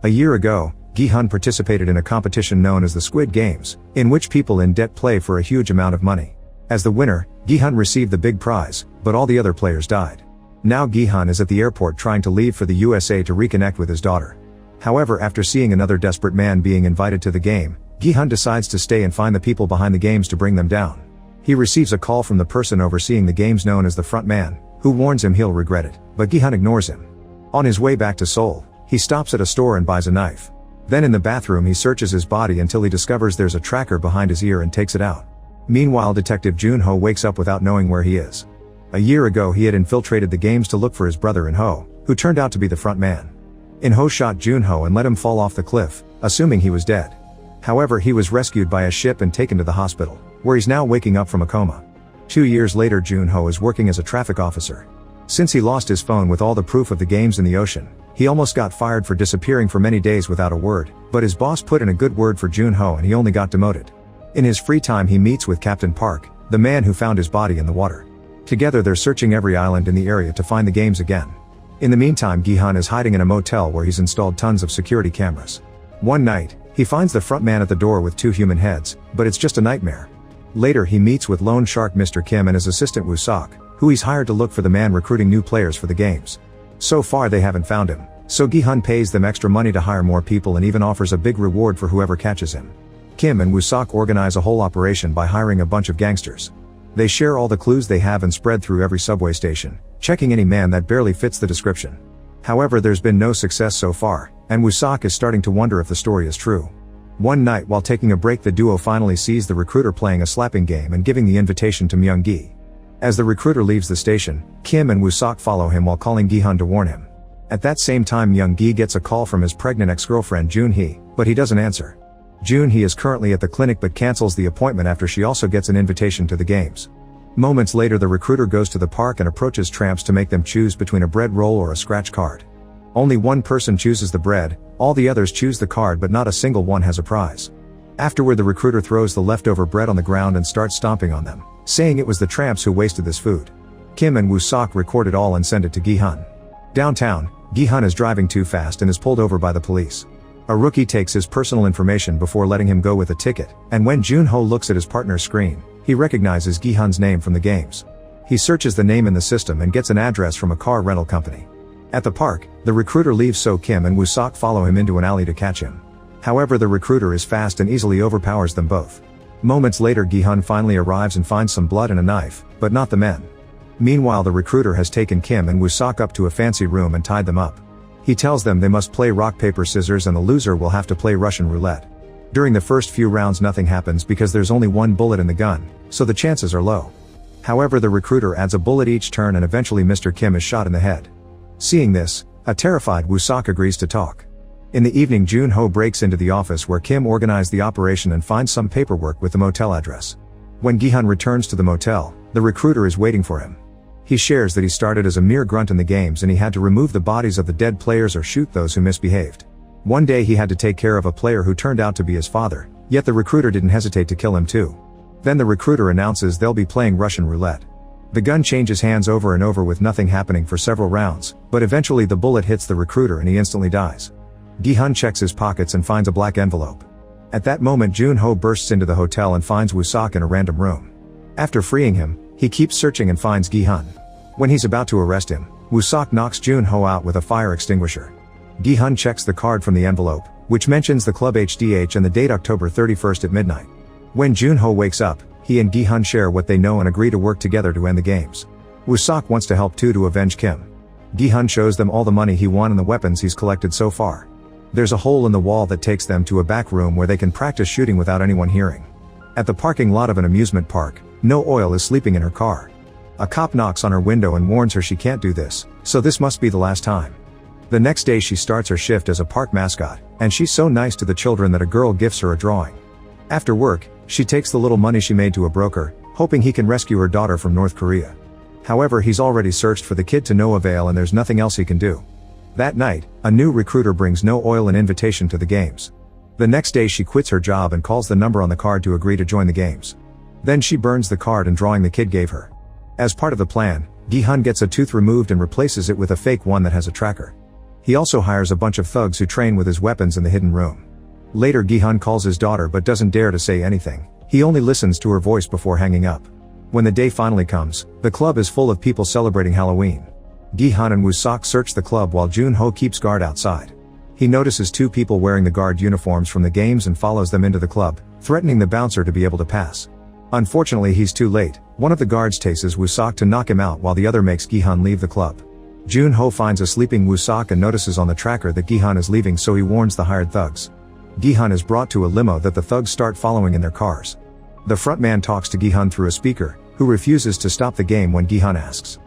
A year ago, Gi-hun participated in a competition known as the Squid Games, in which people in debt play for a huge amount of money. As the winner, Gi-hun received the big prize, but all the other players died. Now Gi-hun is at the airport trying to leave for the USA to reconnect with his daughter. However, after seeing another desperate man being invited to the game, Gi-hun decides to stay and find the people behind the games to bring them down. He receives a call from the person overseeing the games known as the front man, who warns him he'll regret it, but Gi-hun ignores him. On his way back to Seoul, he stops at a store and buys a knife. Then in the bathroom he searches his body until he discovers there's a tracker behind his ear and takes it out. Meanwhile, Detective Jun-ho wakes up without knowing where he is. A year ago he had infiltrated the games to look for his brother In-ho, who turned out to be the front man. In-ho shot Jun-ho and let him fall off the cliff, assuming he was dead. However, he was rescued by a ship and taken to the hospital, where he's now waking up from a coma. 2 years later, Jun-ho is working as a traffic officer. Since he lost his phone with all the proof of the games in the ocean, he almost got fired for disappearing for many days without a word, but his boss put in a good word for Jun-ho and he only got demoted. In his free time he meets with Captain Park, the man who found his body in the water. Together they're searching every island in the area to find the games again. In the meantime, Gi-hun is hiding in a motel where he's installed tons of security cameras. One night, he finds the front man at the door with 2 human heads, but it's just a nightmare. Later he meets with loan shark Mr. Kim and his assistant Woo-sok, who he's hired to look for the man recruiting new players for the games. So far they haven't found him, so Gi-hun pays them extra money to hire more people and even offers a big reward for whoever catches him. Kim and Woo-sok organize a whole operation by hiring a bunch of gangsters. They share all the clues they have and spread through every subway station, checking any man that barely fits the description. However, there's been no success so far, and Woo-sok is starting to wonder if the story is true. One night while taking a break, the duo finally sees the recruiter playing a slapping game and giving the invitation to Myung-gi. As the recruiter leaves the station, Kim and Woo-sok follow him while calling Gi-hun to warn him. At that same time, Myung-gi gets a call from his pregnant ex-girlfriend Jun-hee, but he doesn't answer. Jun-hee is currently at the clinic but cancels the appointment after she also gets an invitation to the games. Moments later, the recruiter goes to the park and approaches tramps to make them choose between a bread roll or a scratch card. Only one person chooses the bread, all the others choose the card, but not a single one has a prize. Afterward, the recruiter throws the leftover bread on the ground and starts stomping on them, saying it was the tramps who wasted this food. Kim and Woo-sok record it all and send it to Gi-hun. Downtown, Gi-hun is driving too fast and is pulled over by the police. A rookie takes his personal information before letting him go with a ticket, and when Jun-ho looks at his partner's screen, he recognizes Gi-hun's name from the games. He searches the name in the system and gets an address from a car rental company. At the park, the recruiter leaves, so Kim and Woo-sok follow him into an alley to catch him. However, the recruiter is fast and easily overpowers them both. Moments later, Gi-hun finally arrives and finds some blood and a knife, but not the men. Meanwhile, the recruiter has taken Kim and Woo-sok up to a fancy room and tied them up. He tells them they must play rock paper scissors and the loser will have to play Russian roulette. During the first few rounds nothing happens because there's only one bullet in the gun, so the chances are low. However, the recruiter adds a bullet each turn and eventually Mr. Kim is shot in the head. Seeing this, a terrified Woo-sok agrees to talk. In the evening, Jun-ho breaks into the office where Kim organized the operation and finds some paperwork with the motel address. When Gi-hun returns to the motel, the recruiter is waiting for him. He shares that he started as a mere grunt in the games and he had to remove the bodies of the dead players or shoot those who misbehaved. One day he had to take care of a player who turned out to be his father, yet the recruiter didn't hesitate to kill him too. Then the recruiter announces they'll be playing Russian roulette. The gun changes hands over and over with nothing happening for several rounds, but eventually the bullet hits the recruiter and he instantly dies. Gi-hun checks his pockets and finds a black envelope. At that moment, Jun-ho bursts into the hotel and finds Woo-sok in a random room. After freeing him, he keeps searching and finds Gi-hun. When he's about to arrest him, Woo-sok knocks Jun-ho out with a fire extinguisher. Gi-hun checks the card from the envelope, which mentions the club HDH and the date October 31st at midnight. When Jun-ho wakes up, he and Gi-hun share what they know and agree to work together to end the games. Woo-sok wants to help too to avenge Kim. Gi-hun shows them all the money he won and the weapons he's collected so far. There's a hole in the wall that takes them to a back room where they can practice shooting without anyone hearing. At the parking lot of an amusement park, No Oil is sleeping in her car. A cop knocks on her window and warns her she can't do this, so this must be the last time. The next day she starts her shift as a park mascot, and she's so nice to the children that a girl gifts her a drawing. After work, she takes the little money she made to a broker, hoping he can rescue her daughter from North Korea. However, he's already searched for the kid to no avail and there's nothing else he can do. That night, a new recruiter brings No Oil an invitation to the games. The next day she quits her job and calls the number on the card to agree to join the games. Then she burns the card and drawing the kid gave her. As part of the plan, Gi-hun gets a tooth removed and replaces it with a fake one that has a tracker. He also hires a bunch of thugs who train with his weapons in the hidden room. Later Gi-hun calls his daughter but doesn't dare to say anything, he only listens to her voice before hanging up. When the day finally comes, the club is full of people celebrating Halloween. Gi-hun and Woo-sok search the club while Jun-ho keeps guard outside. He notices two people wearing the guard uniforms from the games and follows them into the club, threatening the bouncer to be able to pass. Unfortunately he's too late. One of the guards chases Woo-sok to knock him out while the other makes Gi-hun leave the club. Jun-ho finds a sleeping Woo-sok and notices on the tracker that Gi-hun is leaving, so he warns the hired thugs. Gi-hun is brought to a limo that the thugs start following in their cars. The frontman talks to Gi-hun through a speaker, who refuses to stop the game when Gi-hun asks.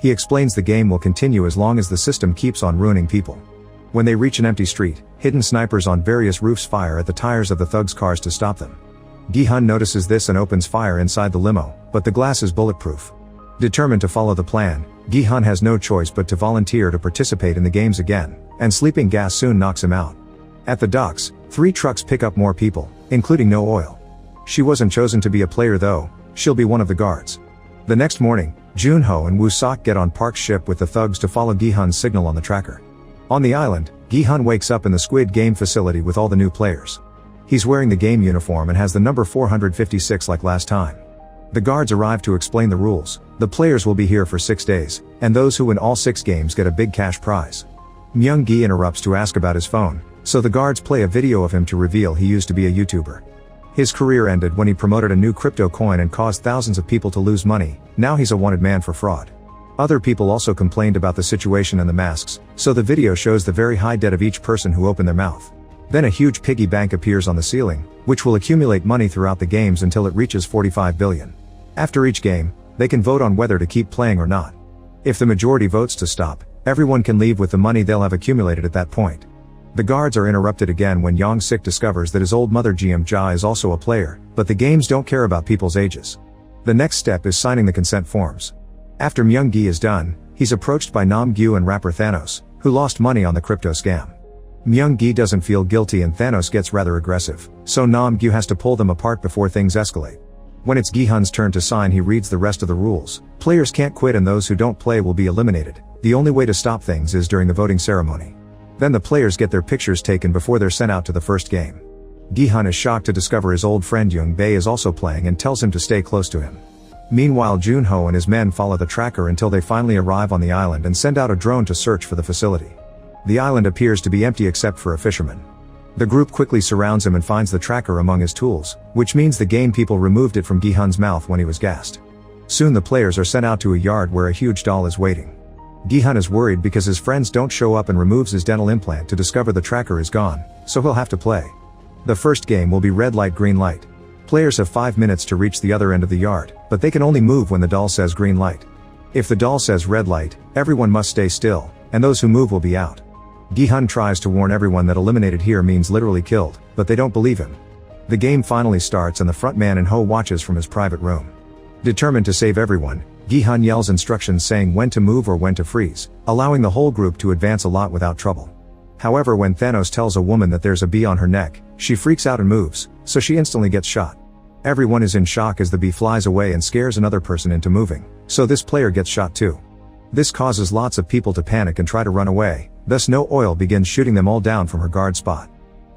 He explains the game will continue as long as the system keeps on ruining people. When they reach an empty street, hidden snipers on various roofs fire at the tires of the thugs' cars to stop them. Gi-hun notices this and opens fire inside the limo, but the glass is bulletproof. Determined to follow the plan, Gi-hun has no choice but to volunteer to participate in the games again, and sleeping gas soon knocks him out. At the docks, 3 trucks pick up more people, including No Oil. She wasn't chosen to be a player though, she'll be one of the guards. The next morning, Jun-ho and Woo-sok get on Park's ship with the thugs to follow Gi-hun's signal on the tracker. On the island, Gi-hun wakes up in the Squid Game facility with all the new players. He's wearing the game uniform and has the number 456 like last time. The guards arrive to explain the rules. The players will be here for 6 days, and those who win all 6 games get a big cash prize. Myung-gi interrupts to ask about his phone, so the guards play a video of him to reveal he used to be a YouTuber. His career ended when he promoted a new crypto coin and caused thousands of people to lose money. Now he's a wanted man for fraud. Other people also complained about the situation and the masks, so the video shows the very high debt of each person who opened their mouth. Then a huge piggy bank appears on the ceiling, which will accumulate money throughout the games until it reaches 45 billion. After each game, they can vote on whether to keep playing or not. If the majority votes to stop, everyone can leave with the money they'll have accumulated at that point. The guards are interrupted again when Young-sik discovers that his old mother Jeom-ja is also a player, but the games don't care about people's ages. The next step is signing the consent forms. After Myung-gi is done, he's approached by Nam-gyu and rapper Thanos, who lost money on the crypto scam. Myung-gi doesn't feel guilty and Thanos gets rather aggressive, so Nam-gyu has to pull them apart before things escalate. When it's Gi-hun's turn to sign, he reads the rest of the rules. Players can't quit and those who don't play will be eliminated. The only way to stop things is during the voting ceremony. Then the players get their pictures taken before they're sent out to the first game. Gi-hun is shocked to discover his old friend Young-bae is also playing and tells him to stay close to him. Meanwhile, Jun-ho and his men follow the tracker until they finally arrive on the island and send out a drone to search for the facility. The island appears to be empty except for a fisherman. The group quickly surrounds him and finds the tracker among his tools, which means the game people removed it from Gi-hun's mouth when he was gassed. Soon the players are sent out to a yard where a huge doll is waiting. Gi-hun is worried because his friends don't show up and removes his dental implant to discover the tracker is gone, so he'll have to play. The first game will be red light green light. Players have 5 minutes to reach the other end of the yard, but they can only move when the doll says green light. If the doll says red light, everyone must stay still, and those who move will be out. Gi-hun tries to warn everyone that eliminated here means literally killed, but they don't believe him. The game finally starts and the frontman and Ho watches from his private room. Determined to save everyone, Gi-hun yells instructions saying when to move or when to freeze, allowing the whole group to advance a lot without trouble. However, when Thanos tells a woman that there's a bee on her neck, she freaks out and moves, so she instantly gets shot. Everyone is in shock as the bee flies away and scares another person into moving, so this player gets shot too. This causes lots of people to panic and try to run away, thus No Oil begins shooting them all down from her guard spot.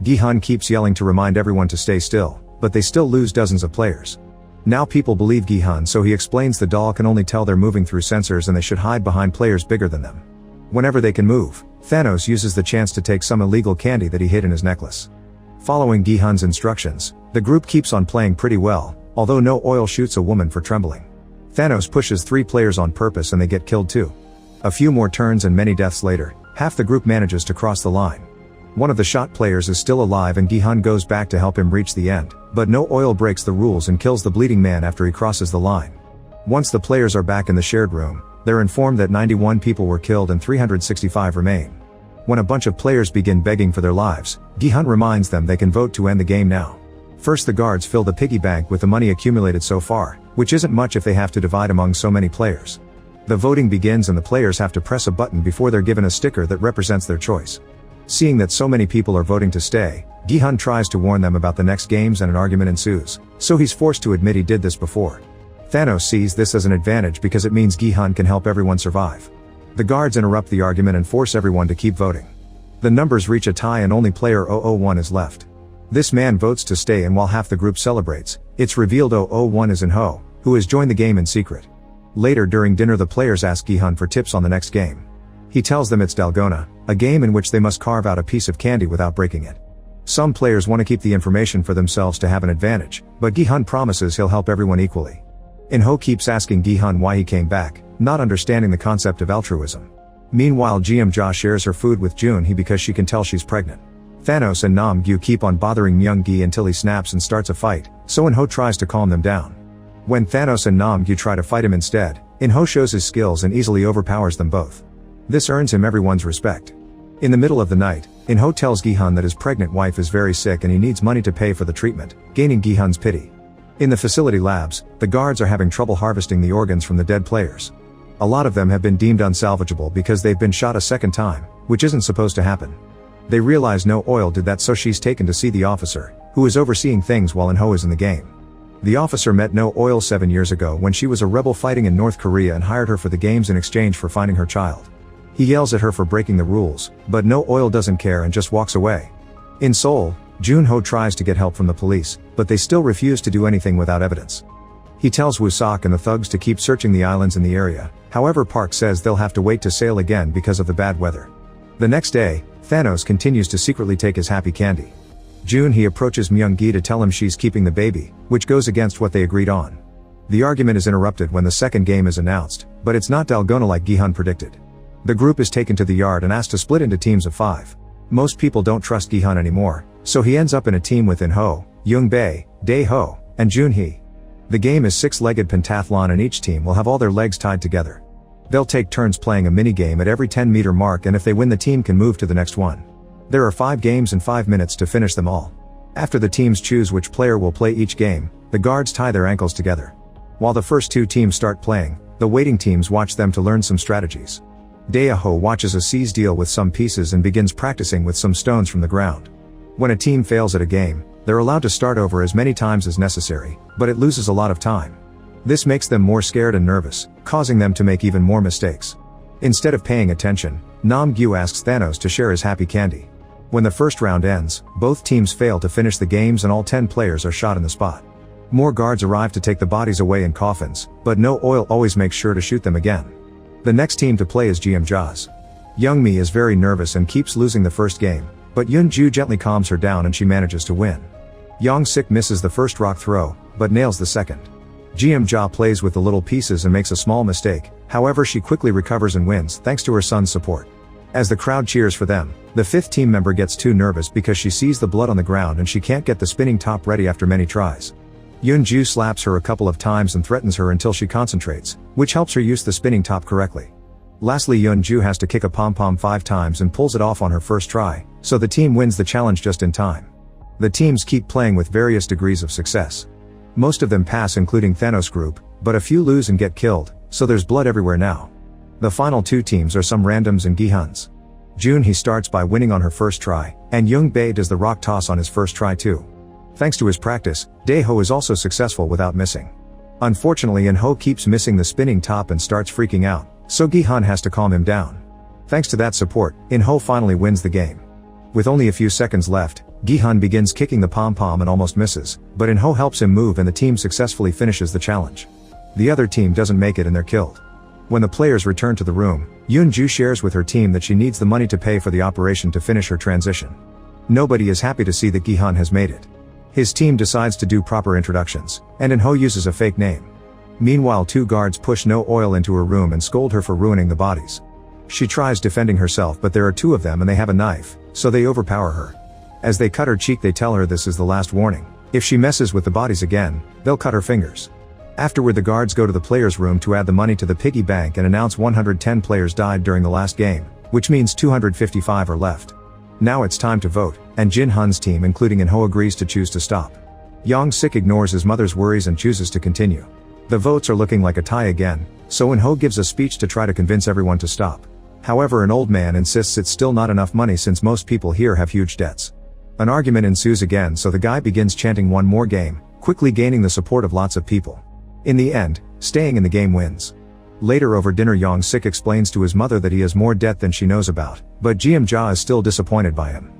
Gi-hun keeps yelling to remind everyone to stay still, but they still lose dozens of players. Now people believe Gi-hun, so he explains the doll can only tell they're moving through sensors and they should hide behind players bigger than them. Whenever they can move, Thanos uses the chance to take some illegal candy that he hid in his necklace. Following Gi-hun's instructions, the group keeps on playing pretty well, although No Oil shoots a woman for trembling. Thanos pushes 3 players on purpose and they get killed too. A few more turns and many deaths later, half the group manages to cross the line. One of the shot players is still alive and Gi-hun goes back to help him reach the end, but No Oil breaks the rules and kills the bleeding man after he crosses the line. Once the players are back in the shared room, they're informed that 91 people were killed and 365 remain. When a bunch of players begin begging for their lives, Gi-hun reminds them they can vote to end the game now. First, the guards fill the piggy bank with the money accumulated so far, which isn't much if they have to divide among so many players. The voting begins and the players have to press a button before they're given a sticker that represents their choice. Seeing that so many people are voting to stay, Gi-hun tries to warn them about the next games and an argument ensues, so he's forced to admit he did this before. Thanos sees this as an advantage because it means Gi-hun can help everyone survive. The guards interrupt the argument and force everyone to keep voting. The numbers reach a tie and only player 001 is left. This man votes to stay, and while half the group celebrates, it's revealed 001 is Inho, who has joined the game in secret. Later during dinner, the players ask Gi-hun for tips on the next game. He tells them it's Dalgona, a game in which they must carve out a piece of candy without breaking it. Some players want to keep the information for themselves to have an advantage, but Gi-hun promises he'll help everyone equally. Inho keeps asking Gi-hun why he came back, not understanding the concept of altruism. Meanwhile, Jeom-ja shares her food with Jun-hee because she can tell she's pregnant. Thanos and Nam-gyu keep on bothering Myung-gi until he snaps and starts a fight, so Inho tries to calm them down. When Thanos and Nam-gyu try to fight him instead, Inho shows his skills and easily overpowers them both. This earns him everyone's respect. In the middle of the night, Inho tells Gi-hun that his pregnant wife is very sick and he needs money to pay for the treatment, gaining Gi-hun's pity. In the facility labs, the guards are having trouble harvesting the organs from the dead players. A lot of them have been deemed unsalvageable because they've been shot a second time, which isn't supposed to happen. They realize No Oil did that, so she's taken to see the officer, who is overseeing things while Inho is in the game. The officer met No Oil 7 years ago when she was a rebel fighting in North Korea and hired her for the games in exchange for finding her child. He yells at her for breaking the rules, but No Oil doesn't care and just walks away. In Seoul, Jun-ho tries to get help from the police, but they still refuse to do anything without evidence. He tells Woo-sok and the thugs to keep searching the islands in the area, however Park says they'll have to wait to sail again because of the bad weather. The next day, Thanos continues to secretly take his happy candy. Jun-hee approaches Myung-gi to tell him she's keeping the baby, which goes against what they agreed on. The argument is interrupted when the second game is announced, but it's not Dalgona like Gi-hun predicted. The group is taken to the yard and asked to split into teams of 5. Most people don't trust Gi-hun anymore, so he ends up in a team with In-ho, Young-bae, Dae-ho, and Jun-hee. The game is 6-legged pentathlon and each team will have all their legs tied together. They'll take turns playing a mini-game at every 10-meter mark, and if they win, the team can move to the next one. There are 5 games and 5 minutes to finish them all. After the teams choose which player will play each game, the guards tie their ankles together. While the first 2 teams start playing, the waiting teams watch them to learn some strategies. Dae-ho watches a seize deal with some pieces and begins practicing with some stones from the ground. When a team fails at a game, they're allowed to start over as many times as necessary, but it loses a lot of time. This makes them more scared and nervous, causing them to make even more mistakes. Instead of paying attention, Nam-gyu asks Thanos to share his happy candy. When the first round ends, both teams fail to finish the games and all 10 players are shot in the spot. More guards arrive to take the bodies away in coffins, but No Oil always makes sure to shoot them again. The next team to play is Jeom-ja's. Young-mi is very nervous and keeps losing the first game, but Yoon-ju gently calms her down and she manages to win. Young-sik misses the first rock throw, but nails the second. Jeom-ja plays with the little pieces and makes a small mistake, however she quickly recovers and wins thanks to her son's support. As the crowd cheers for them, the 5th team member gets too nervous because she sees the blood on the ground and she can't get the spinning top ready after many tries. Yoon-ju slaps her a couple of times and threatens her until she concentrates, which helps her use the spinning top correctly. Lastly, Yoon-ju has to kick a pom-pom 5 times and pulls it off on her first try, so the team wins the challenge just in time. The teams keep playing with various degrees of success. Most of them pass, including Thanos' group, but a few lose and get killed, so there's blood everywhere now. The final 2 teams are some randoms and Gi-hun's. Jun-hee starts by winning on her first try, and Young-bae does the rock toss on his first try too. Thanks to his practice, Dae-ho is also successful without missing. Unfortunately, In-ho keeps missing the spinning top and starts freaking out, so Gi-hun has to calm him down. Thanks to that support, In-ho finally wins the game. With only a few seconds left, Gi-hun begins kicking the pom-pom and almost misses, but In-ho helps him move and the team successfully finishes the challenge. The other team doesn't make it and they're killed. When the players return to the room, Yoon-ju shares with her team that she needs the money to pay for the operation to finish her transition. Nobody is happy to see that Gi-hun has made it. His team decides to do proper introductions, and In-ho uses a fake name. Meanwhile, 2 guards push No Oil into her room and scold her for ruining the bodies. She tries defending herself, but there are 2 of them and they have a knife, so they overpower her. As they cut her cheek, they tell her this is the last warning. If she messes with the bodies again, they'll cut her fingers. Afterward, the guards go to the players' room to add the money to the piggy bank and announce 110 players died during the last game, which means 255 are left. Now it's time to vote, and Jin-hun's team including In-ho agrees to choose to stop. Young-sik ignores his mother's worries and chooses to continue. The votes are looking like a tie again, so In-ho gives a speech to try to convince everyone to stop. However, an old man insists it's still not enough money since most people here have huge debts. An argument ensues again, so the guy begins chanting one more game, quickly gaining the support of lots of people. In the end, staying in the game wins. Later over dinner, Young-sik explains to his mother that he has more debt than she knows about, but Jeom-ja is still disappointed by him.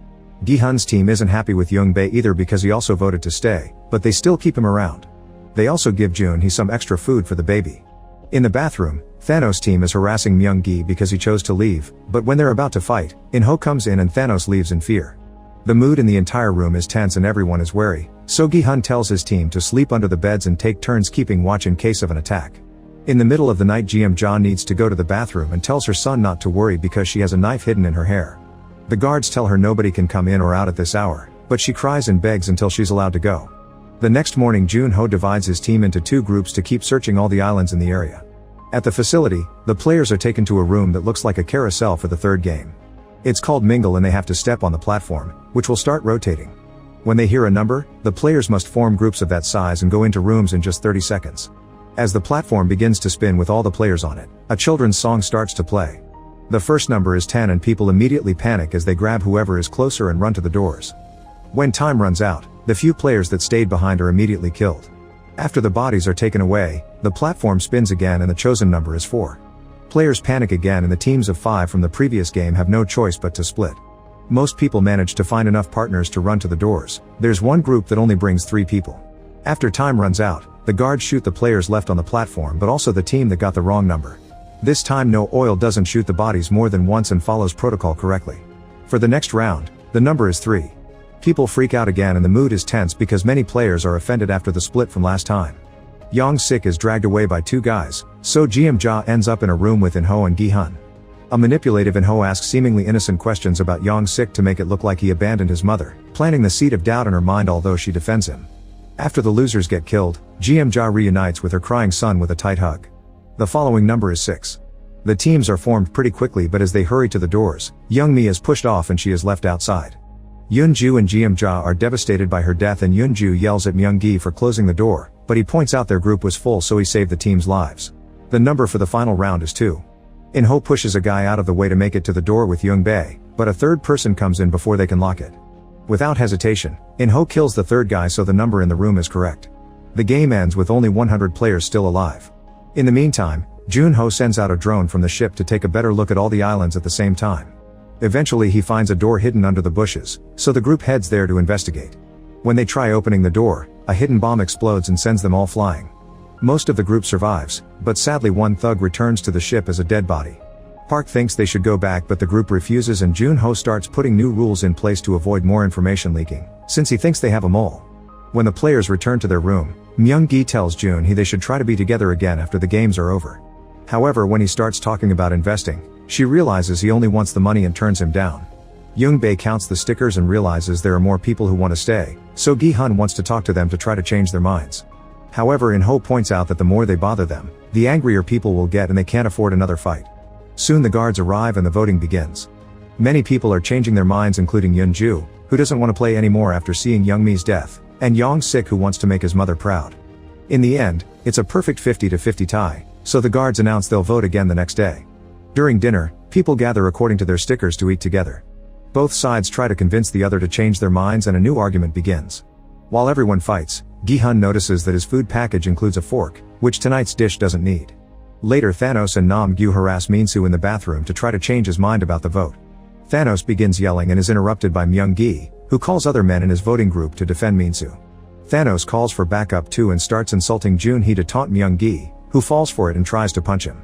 Gi-hun's team isn't happy with Young-bae either because he also voted to stay, but they still keep him around. They also give Jun-hee some extra food for the baby. In the bathroom, Thanos' team is harassing Myung-gi because he chose to leave, but when they're about to fight, In-ho comes in and Thanos leaves in fear. The mood in the entire room is tense and everyone is wary, so Gi-hun tells his team to sleep under the beds and take turns keeping watch in case of an attack. In the middle of the night, Jeom-ja needs to go to the bathroom and tells her son not to worry because she has a knife hidden in her hair. The guards tell her nobody can come in or out at this hour, but she cries and begs until she's allowed to go. The next morning, Jun-ho divides his team into 2 groups to keep searching all the islands in the area. At the facility, the players are taken to a room that looks like a carousel for the 3rd game. It's called Mingle and they have to step on the platform, which will start rotating. When they hear a number, the players must form groups of that size and go into rooms in just 30 seconds. As the platform begins to spin with all the players on it, a children's song starts to play. The first number is 10 and people immediately panic as they grab whoever is closer and run to the doors. When time runs out, the few players that stayed behind are immediately killed. After the bodies are taken away, the platform spins again and the chosen number is 4. Players panic again and the teams of 5 from the previous game have no choice but to split. Most people manage to find enough partners to run to the doors. There's one group that only brings 3 people. After time runs out, the guards shoot the players left on the platform but also the team that got the wrong number. This time No Oil doesn't shoot the bodies more than once and follows protocol correctly. For the next round, the number is 3. People freak out again and the mood is tense because many players are offended after the split from last time. Young-sik is dragged away by 2 guys, so Jeom-ja ends up in a room with In-ho and Gi-hun. A manipulative In-ho asks seemingly innocent questions about Young-sik to make it look like he abandoned his mother, planting the seed of doubt in her mind although she defends him. After the losers get killed, Jeom-ja reunites with her crying son with a tight hug. The following number is 6. The teams are formed pretty quickly but as they hurry to the doors, Young-mi is pushed off and she is left outside. Yoon-ju and Jeom-ja are devastated by her death and Yoon-ju yells at Myung-gi for closing the door, but he points out their group was full so he saved the team's lives. The number for the final round is 2. In-ho pushes a guy out of the way to make it to the door with Young-bae, but a 3rd person comes in before they can lock it. Without hesitation, In-ho kills the 3rd guy so the number in the room is correct. The game ends with only 100 players still alive. In the meantime, Jun-ho sends out a drone from the ship to take a better look at all the islands at the same time. Eventually he finds a door hidden under the bushes, so the group heads there to investigate. When they try opening the door, a hidden bomb explodes and sends them all flying. Most of the group survives, but sadly one thug returns to the ship as a dead body. Park thinks they should go back but the group refuses and Jun-ho starts putting new rules in place to avoid more information leaking, since he thinks they have a mole. When the players return to their room, Myung-gi tells Jun-hee they should try to be together again after the games are over. However, when he starts talking about investing, she realizes he only wants the money and turns him down. Young-bae counts the stickers and realizes there are more people who want to stay, so Gi-hun wants to talk to them to try to change their minds. However, In-ho points out that the more they bother them, the angrier people will get and they can't afford another fight. Soon the guards arrive and the voting begins. Many people are changing their minds including Yoon-ju, who doesn't want to play anymore after seeing Young-mi's death, and Young-sik who wants to make his mother proud. In the end, it's a perfect 50-50 tie, so the guards announce they'll vote again the next day. During dinner, people gather according to their stickers to eat together. Both sides try to convince the other to change their minds and a new argument begins. While everyone fights, Gi-hun notices that his food package includes a fork, which tonight's dish doesn't need. Later Thanos and Nam-gyu harass Min-soo in the bathroom to try to change his mind about the vote. Thanos begins yelling and is interrupted by Myung-gi, who calls other men in his voting group to defend Min-soo. Thanos calls for backup too and starts insulting Jun-hee to taunt Myung-gi, who falls for it and tries to punch him.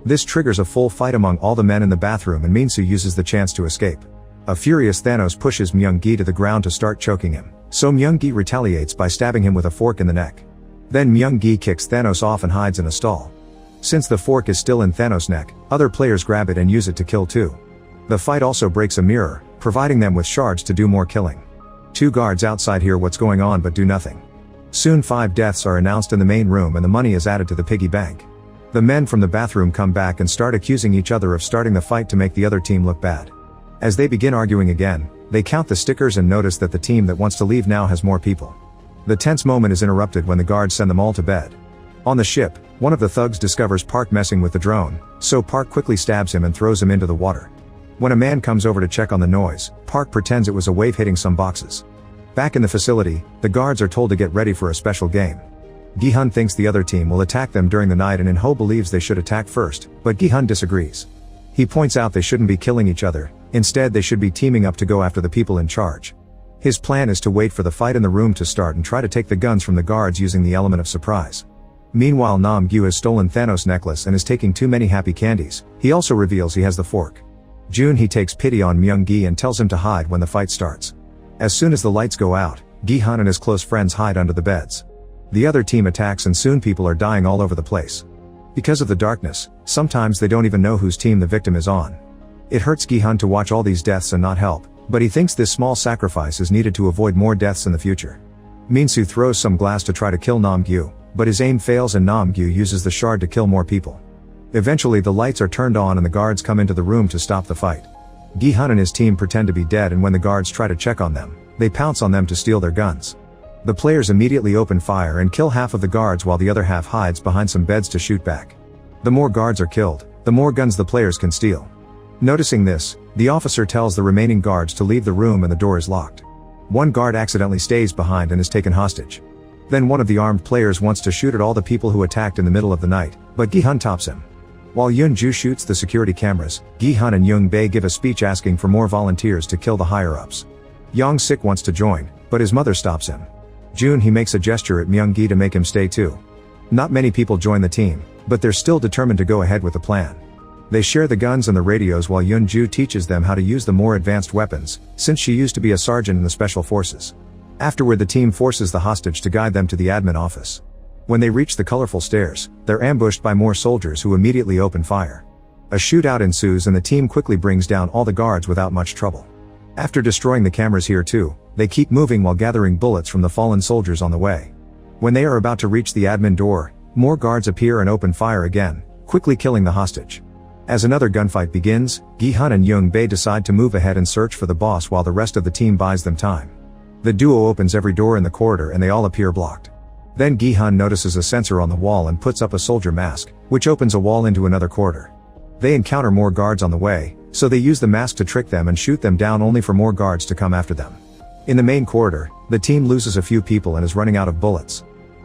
This triggers a full fight among all the men in the bathroom and Min-soo uses the chance to escape. A furious Thanos pushes Myung-gi to the ground to start choking him, so Myung-gi retaliates by stabbing him with a fork in the neck. Then Myung-gi kicks Thanos off and hides in a stall. Since the fork is still in Thanos' neck, other players grab it and use it to kill too. The fight also breaks a mirror, providing them with shards to do more killing. 2 guards outside hear what's going on but do nothing. Soon 5 deaths are announced in the main room and the money is added to the piggy bank. The men from the bathroom come back and start accusing each other of starting the fight to make the other team look bad. As they begin arguing again, they count the stickers and notice that the team that wants to leave now has more people. The tense moment is interrupted when the guards send them all to bed. On the ship, one of the thugs discovers Park messing with the drone, so Park quickly stabs him and throws him into the water. When a man comes over to check on the noise, Park pretends it was a wave hitting some boxes. Back in the facility, the guards are told to get ready for a special game. Gi-hun thinks the other team will attack them during the night and In-ho believes they should attack first, but Gi-hun disagrees. He points out they shouldn't be killing each other, instead they should be teaming up to go after the people in charge. His plan is to wait for the fight in the room to start and try to take the guns from the guards using the element of surprise. Meanwhile, Nam-gyu has stolen Thanos' necklace and is taking too many happy candies. He also reveals he has the fork. He takes pity on Myung-gi and tells him to hide when the fight starts. As soon as the lights go out, Gi-hun and his close friends hide under the beds. The other team attacks and soon people are dying all over the place. Because of the darkness, sometimes they don't even know whose team the victim is on. It hurts Gi-hun to watch all these deaths and not help, but he thinks this small sacrifice is needed to avoid more deaths in the future. Min-soo throws some glass to try to kill Nam-gyu, but his aim fails and Nam-gyu uses the shard to kill more people. Eventually the lights are turned on and the guards come into the room to stop the fight. Gi-hun and his team pretend to be dead and when the guards try to check on them, they pounce on them to steal their guns. The players immediately open fire and kill half of the guards while the other half hides behind some beds to shoot back. The more guards are killed, the more guns the players can steal. Noticing this, the officer tells the remaining guards to leave the room and the door is locked. One guard accidentally stays behind and is taken hostage. Then one of the armed players wants to shoot at all the people who attacked in the middle of the night, but Gi-hun tops him. While Yoon-ju shoots the security cameras, Gi-hun and Young-bae give a speech asking for more volunteers to kill the higher-ups. Young-sik wants to join, but his mother stops him. He makes a gesture at Myung-gi to make him stay too. Not many people join the team, but they're still determined to go ahead with the plan. They share the guns and the radios while Yoon-ju teaches them how to use the more advanced weapons, since she used to be a sergeant in the special forces. Afterward the team forces the hostage to guide them to the admin office. When they reach the colorful stairs, they're ambushed by more soldiers who immediately open fire. A shootout ensues and the team quickly brings down all the guards without much trouble. After destroying the cameras here too, they keep moving while gathering bullets from the fallen soldiers on the way. When they are about to reach the admin door, more guards appear and open fire again, quickly killing the hostage. As another gunfight begins, Gi-hun and Young-bae decide to move ahead and search for the boss while the rest of the team buys them time. The duo opens every door in the corridor and they all appear blocked. Then Gi-hun notices a sensor on the wall and puts up a soldier mask, which opens a wall into another corridor. They encounter more guards on the way, so they use the mask to trick them and shoot them down only for more guards to come after them. In the main corridor, the team loses a few people and is running out of bullets.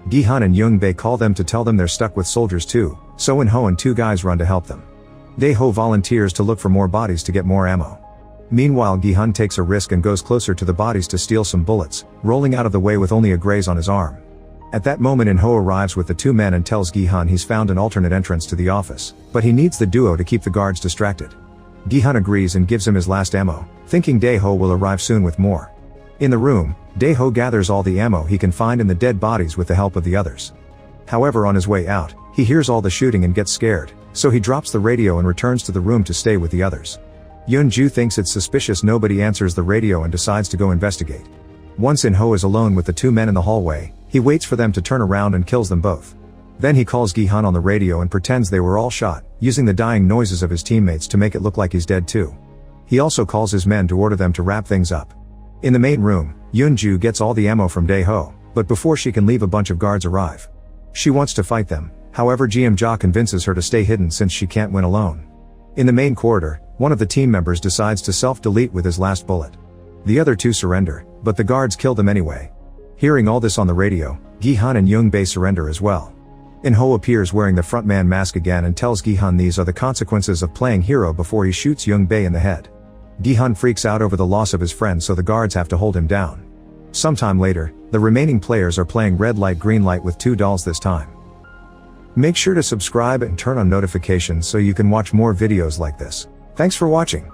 Gi-hun and Young-bae call them to tell them they're stuck with soldiers too, so In-ho and two guys run to help them. Dae-ho volunteers to look for more bodies to get more ammo. Meanwhile Gi-hun takes a risk and goes closer to the bodies to steal some bullets, rolling out of the way with only a graze on his arm. At that moment In-ho arrives with the two men and tells Gi-hun he's found an alternate entrance to the office, but he needs the duo to keep the guards distracted. Gi-hun agrees and gives him his last ammo, thinking Dae-ho will arrive soon with more. In the room, Dae-ho gathers all the ammo he can find in the dead bodies with the help of the others. However, on his way out, he hears all the shooting and gets scared, so he drops the radio and returns to the room to stay with the others. Yoon-ju thinks it's suspicious nobody answers the radio and decides to go investigate. Once In-ho is alone with the two men in the hallway, he waits for them to turn around and kills them both. Then he calls Gi-hun on the radio and pretends they were all shot, using the dying noises of his teammates to make it look like he's dead too. He also calls his men to order them to wrap things up. In the main room, Yoon-ju gets all the ammo from Dae-ho, but before she can leave a bunch of guards arrive. She wants to fight them, however Jeom-ja convinces her to stay hidden since she can't win alone. In the main corridor, one of the team members decides to self-delete with his last bullet. The other two surrender, but the guards kill them anyway. Hearing all this on the radio, Gi-hun and Young-bae surrender as well. In-ho appears wearing the frontman mask again and tells Gi-hun these are the consequences of playing hero before he shoots Young-bae in the head. Gi-hun freaks out over the loss of his friend so the guards have to hold him down. Sometime later, the remaining players are playing red light green light with two dolls this time. Make sure to subscribe and turn on notifications so you can watch more videos like this. Thanks for watching.